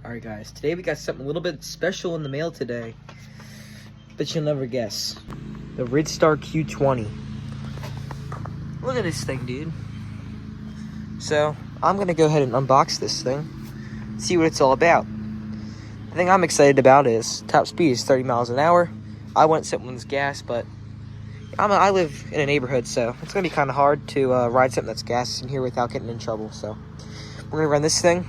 Alright guys, today we got something a little bit special in the mail today. Bet you'll never guess. The Ridstar Q20. Look at this thing, dude. So, I'm gonna go ahead and unbox this thing. See what it's all about. The thing I'm excited about is top speed is 30 miles an hour. I went something with gas, but I live in a neighborhood, so it's gonna be kind of hard to ride something that's gas in here without getting in trouble. So, we're gonna run this thing.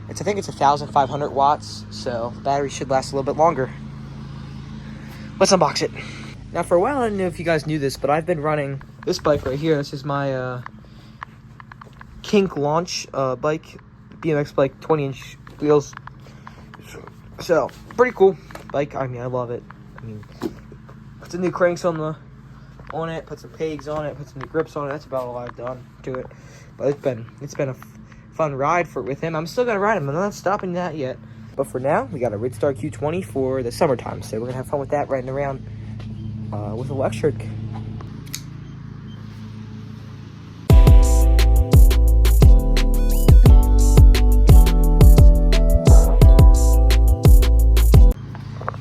I think it's 1,500 watts, so the battery should last a little bit longer. Let's unbox it. Now, for a while, I don't know if you guys knew this, but I've been running this bike right here. This is my Kink launch bike, BMX bike, 20-inch wheels. So, pretty cool bike. I mean, I love it. I mean, put some new cranks on it, put some pegs on it, put some new grips on it. That's about all I've done to it. But it's been a fun ride with him. I'm still gonna ride him. I'm not stopping that yet. But for now, we got a Ridstar Q20 for the summertime. So we're gonna have fun with that, riding around with electric.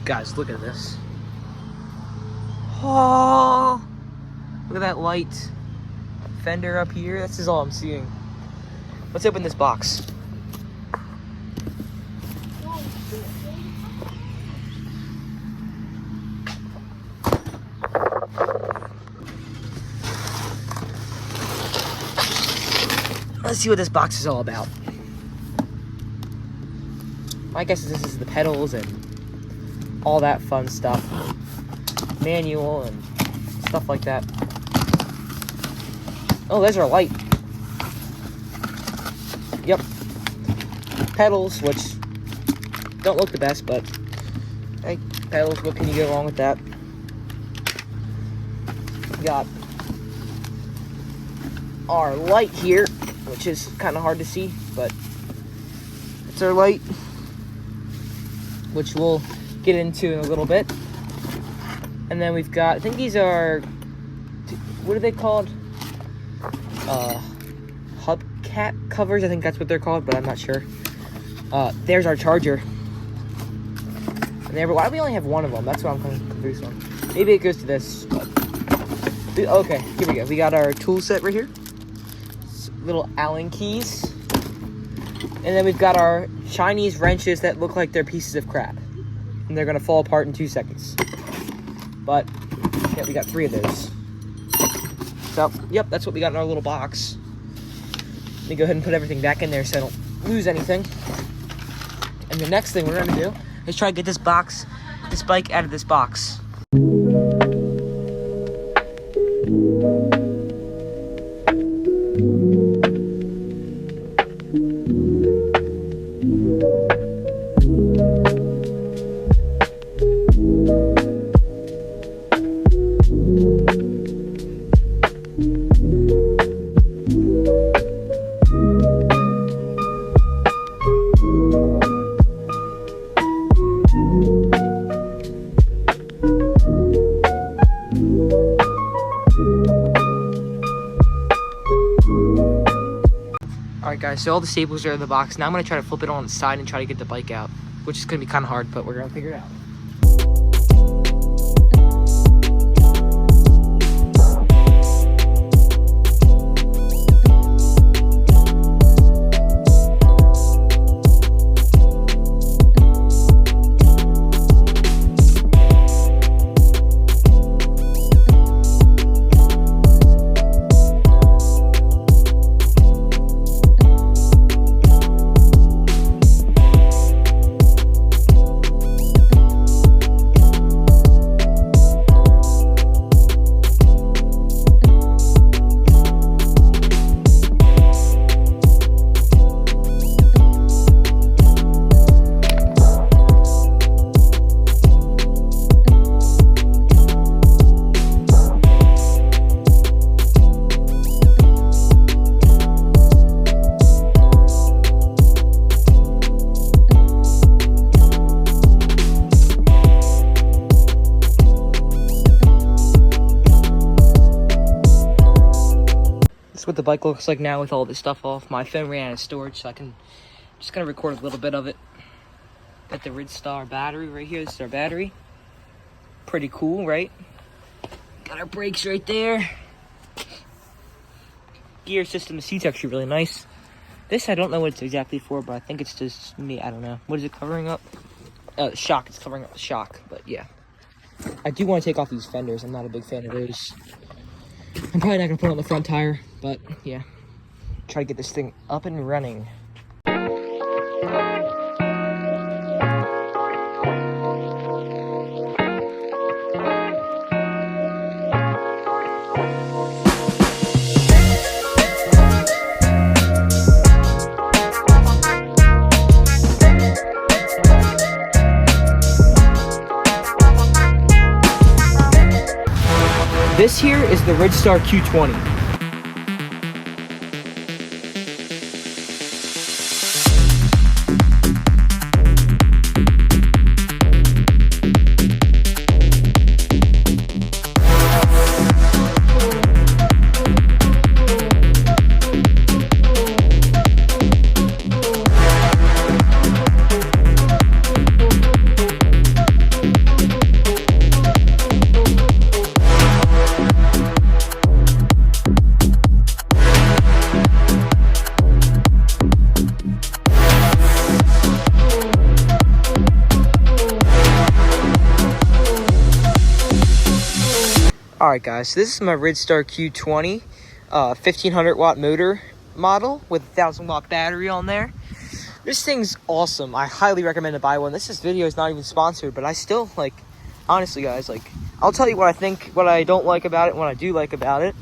Guys, look at this. Oh, look at that light fender up here. This is all I'm seeing. Let's open this box. Let's see what this box is all about. My guess is this is the pedals and all that fun stuff. Manual and stuff like that. Oh, there's our light. Yep. Pedals, which don't look the best, but hey, pedals, what can you go wrong with that? We got our light here, which is kind of hard to see, but it's our light, which we'll get into in a little bit. And then we've got, I think these are, what are they called? Hubcap covers, I think that's what they're called, but I'm not sure. There's our charger. And there, why do we only have one of them? That's what I'm kind of confused on. Maybe it goes to this. But, okay, here we go. We got our tool set right here. Little Allen keys. And then we've got our Chinese wrenches that look like they're pieces of crap. And they're going to fall apart in 2 seconds. But, yeah, we got 3 of those. So, yep, that's what we got in our little box. Let me go ahead and put everything back in there so I don't lose anything. And the next thing we're going to do is try to get this bike out of this box. Alright guys, so all the staples are in the box. Now I'm going to try to flip it on its side and try to get the bike out, which is going to be kind of hard, but we're going to figure it out. That's what the bike looks like now with all this stuff off. My phone ran out of storage, so I can Just gonna record a little bit of it. Got the Ridstar battery right here. This is our battery. Pretty cool, right? Got our brakes right there. Gear system, the seat's actually really nice. This, I don't know what it's exactly for, but I think it's just me. I don't know. What is it covering up? Shock. It's covering up the shock, but yeah. I do want to take off these fenders. I'm not a big fan of those. I'm probably not going to put on the front tire, but yeah. Try to get this thing up and running. This here is the Ridstar Q20. Alright guys, so this is my Ridstar Q20 1500 watt motor model with a 1000 watt battery on there. This thing's awesome. I highly recommend to buy one. This video is not even sponsored, but I still, like, honestly guys, like, I'll tell you what I think, what I don't like about it, and what I do like about it.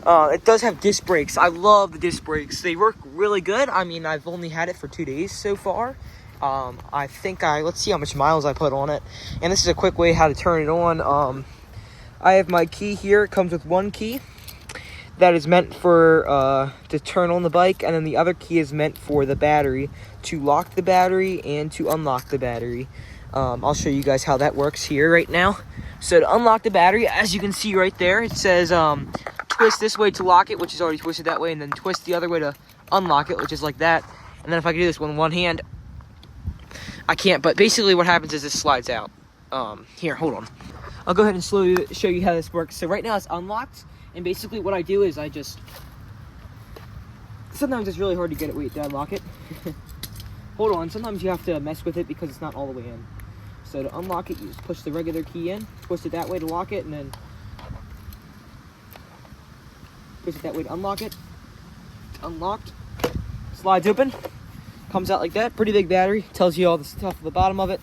It does have disc brakes. I love the disc brakes. They work really good. I mean, I've only had it for 2 days so far. I think let's see how much miles I put on it. And this is a quick way how to turn it on. I have my key here. It comes with one key that is meant for to turn on the bike, and then the other key is meant for the battery, to lock the battery and to unlock the battery. I'll show you guys how that works here right now. So to unlock the battery, as you can see right there, it says twist this way to lock it, which is already twisted that way, and then twist the other way to unlock it, which is like that. And then if I can do this with one hand, I can't, but basically what happens is this slides out. Here, hold on. I'll go ahead and slowly show you how this works. So right now it's unlocked, and basically what I do is I just... Sometimes it's really hard to get it. Wait, did I lock it? Hold on, sometimes you have to mess with it because it's not all the way in. So to unlock it, you just push the regular key in, twist it that way to lock it, and then twist it that way to unlock it. It's unlocked. Slides open. Comes out like that. Pretty big battery. Tells you all the stuff at the bottom of it.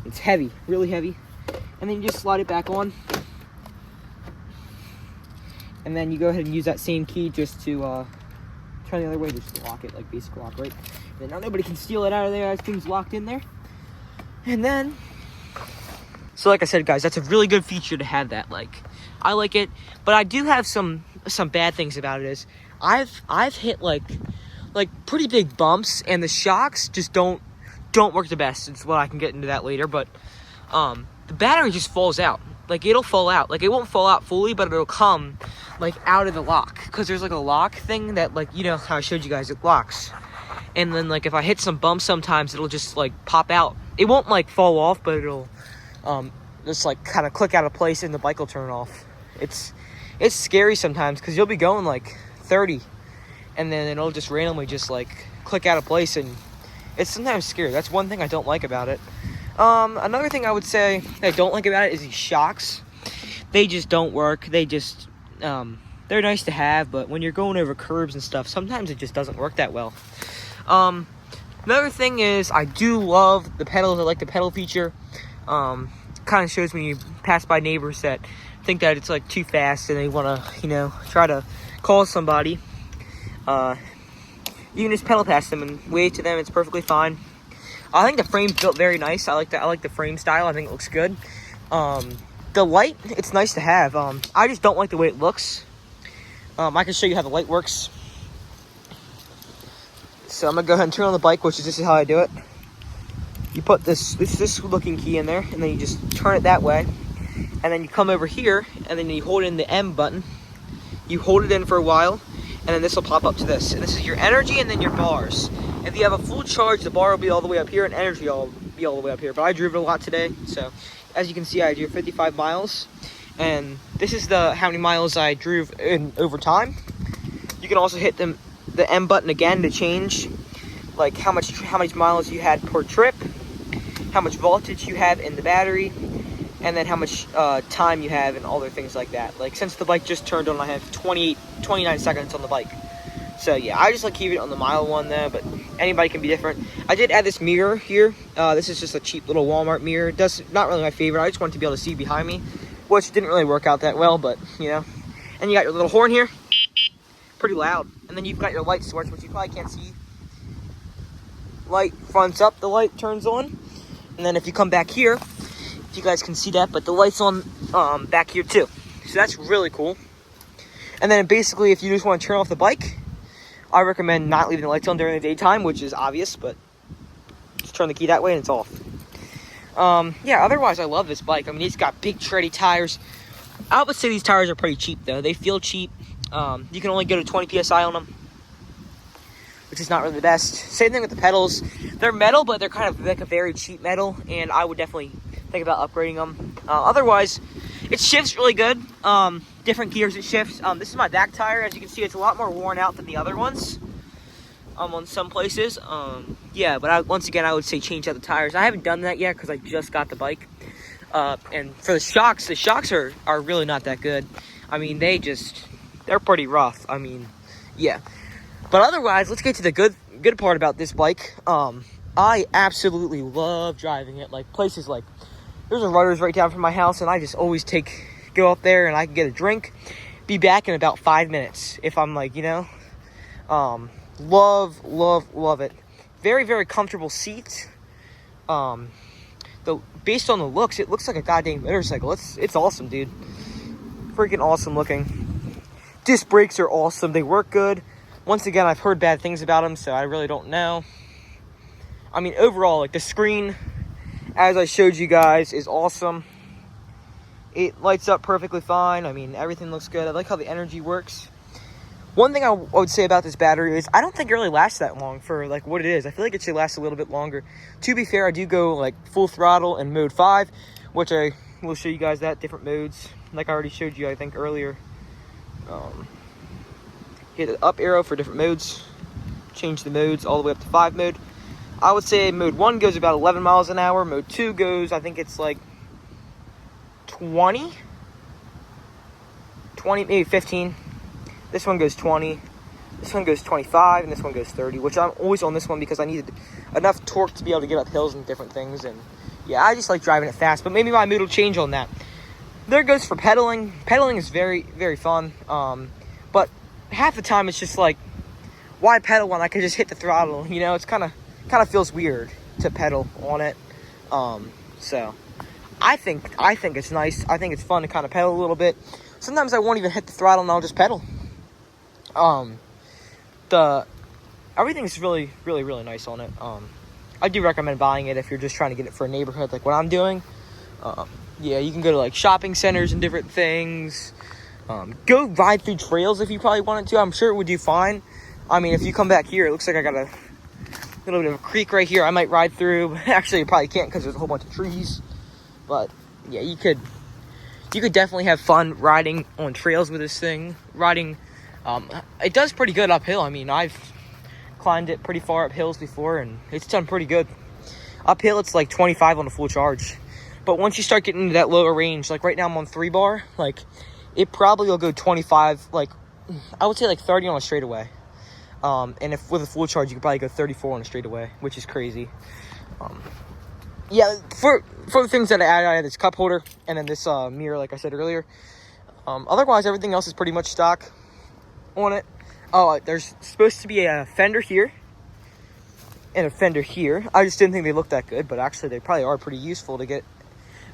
It's heavy, really heavy. And then you just slide it back on. And then you go ahead and use that same key just to turn the other way, just to lock it, like basic lock, right? And then now nobody can steal it out of there. Everything's locked in there. And then, so like I said, guys, that's a really good feature to have that. Like, I like it, but I do have some bad things about it. Is I've hit like pretty big bumps, and the shocks just don't work the best. It's what I can get into that later, but the battery just falls out. Like, it'll fall out. Like, it won't fall out fully, but it'll come, like, out of the lock. Because there's, like, a lock thing that, like, you know how I showed you guys, it locks. And then, like, if I hit some bumps sometimes, it'll just, like, pop out. It won't, like, fall off, but it'll just, like, kind of click out of place, and the bike will turn off. It's scary sometimes, because you'll be going, like, 30, and then it'll just randomly just, like, click out of place, and it's sometimes scary. That's one thing I don't like about it. Another thing I would say that I don't like about it is these shocks. They just don't work. They just, they're nice to have, but when you're going over curbs and stuff, sometimes it just doesn't work that well. Another thing is, I do love the pedals. I like the pedal feature. Kind of shows when you pass by neighbors that think that it's, like, too fast and they want to, you know, try to call somebody. You can just pedal past them and wave to them. It's perfectly fine. I think the frame's built very nice. I like the frame style. I think it looks good. The light, it's nice to have. I just don't like the way it looks. I can show you how the light works. So I'm gonna go ahead and turn on the bike, which is this is how I do it. You put this looking key in there, and then you just turn it that way, and then you come over here, and then you hold in the M button. You hold it in for a while, and then this will pop up to this. And this is your energy, and then your bars. If you have a full charge, the bar will be all the way up here and energy will be all the way up here. But I drove it a lot today, so as you can see, I drove 55 miles. And this is how many miles I drove in over time. You can also hit the M button again to change like how much miles you had per trip, how much voltage you have in the battery, and then how much time you have and all other things like that. Like since the bike just turned on, I have 29 seconds on the bike. So yeah, I just like keep it on the mile one though, but anybody can be different. I did add this mirror here. This is just a cheap little Walmart mirror. Not really my favorite. I just wanted to be able to see behind me, which didn't really work out that well, but you know. And you got your little horn here, pretty loud. And then you've got your light switch, which you probably can't see. Light fronts up, the light turns on. And then if you come back here, if you guys can see that, but the light's on back here too. So that's really cool. And then basically, if you just want to turn off the bike, I recommend not leaving the lights on during the daytime, which is obvious, but just turn the key that way and it's off. Yeah, otherwise I love this bike. I mean, it's got big tready tires. I would say these tires are pretty cheap though. They feel cheap. You can only go to 20 PSI on them, which is not really the best. Same thing with the pedals. They're metal, but they're kind of like a very cheap metal, and I would definitely think about upgrading them. Otherwise, it shifts really good. Different gears it shifts. This is my back tire. As you can see, it's a lot more worn out than the other ones on some places. Yeah, but once again, I would say change out the tires. I haven't done that yet because I just got the bike. And for the shocks are really not that good. I mean, they're pretty rough. I mean, yeah. But otherwise, let's get to the good part about this bike. I absolutely love driving it. Like places like, there's a Rudders right down from my house, and I just always go up there and I can get a drink, be back in about 5 minutes if I'm like, you know. Love it. Very, very comfortable seat. Based on the looks, it looks like a goddamn motorcycle. It's awesome, dude. Freaking awesome looking. Disc brakes are awesome. They work good. Once again, I've heard bad things about them, so I really don't know. I mean, overall, like the screen, as I showed you guys, is awesome. It lights up perfectly fine. I mean, everything looks good. I like how the energy works. One thing I would say about this battery is I don't think it really lasts that long for like what it is. I feel like it should last a little bit longer. To be fair, I do go like full throttle in mode 5, which I will show you guys that different modes. Like I already showed you, I think earlier. Hit the up arrow for different modes. Change the modes all the way up to 5 mode. I would say mode 1 goes about 11 miles an hour. Mode 2 goes, I think it's like 20, maybe 15. This one goes 20. This one goes 25, and this one goes 30, which I'm always on this one because I needed enough torque to be able to get up hills and different things. And yeah, I just like driving it fast, but maybe my mood will change on that. There goes for pedaling. Pedaling is very, very fun. But half the time it's just like, why pedal when I could just hit the throttle? You know, it's kind of feels weird to pedal on it. So I think it's nice. I think it's fun to kind of pedal a little bit. Sometimes I won't even hit the throttle and I'll just pedal. Everything's really, really, really nice on it. I do recommend buying it if you're just trying to get it for a neighborhood like what I'm doing. Yeah, you can go to like shopping centers and different things. Go ride through trails if you probably wanted to. I'm sure it would do fine. I mean, if you come back here, it looks like I got a little bit of a creek right here. I might ride through. Actually, you probably can't because there's a whole bunch of trees. But yeah, you could definitely have fun riding on trails with this thing. It does pretty good uphill. I mean, I've climbed it pretty far up hills before, and it's done pretty good. Uphill, it's like 25 on a full charge. But once you start getting into that lower range, like right now I'm on 3 bar, like it probably will go 25, like I would say like 30 on a straightaway. And if with a full charge, you could probably go 34 on a straightaway, which is crazy. Yeah, for the things that I added this cup holder and then this mirror, like I said earlier. Otherwise, everything else is pretty much stock on it. Oh, there's supposed to be a fender here and a fender here. I just didn't think they looked that good, but actually they probably are pretty useful to get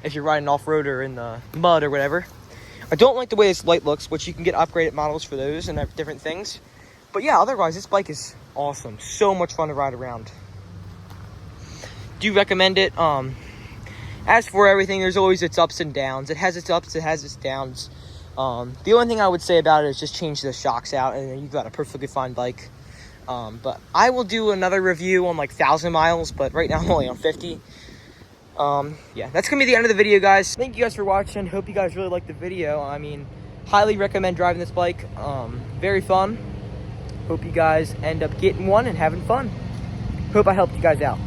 if you're riding off-road or in the mud or whatever. I don't like the way this light looks, which you can get upgraded models for those and different things. But yeah, otherwise, this bike is awesome. So much fun to ride around. Do recommend it. As for everything, there's always its ups and downs. It has its ups, it has its downs. The only thing I would say about it is just change the shocks out, and then you've got a perfectly fine bike. But I will do another review on like 1,000 miles, but right now I'm only on 50. Yeah, that's gonna be the end of the video, guys. Thank you guys for watching. Hope you guys really liked the video. I mean, highly recommend driving this bike. Very fun. Hope you guys end up getting one and having fun. Hope I helped you guys out.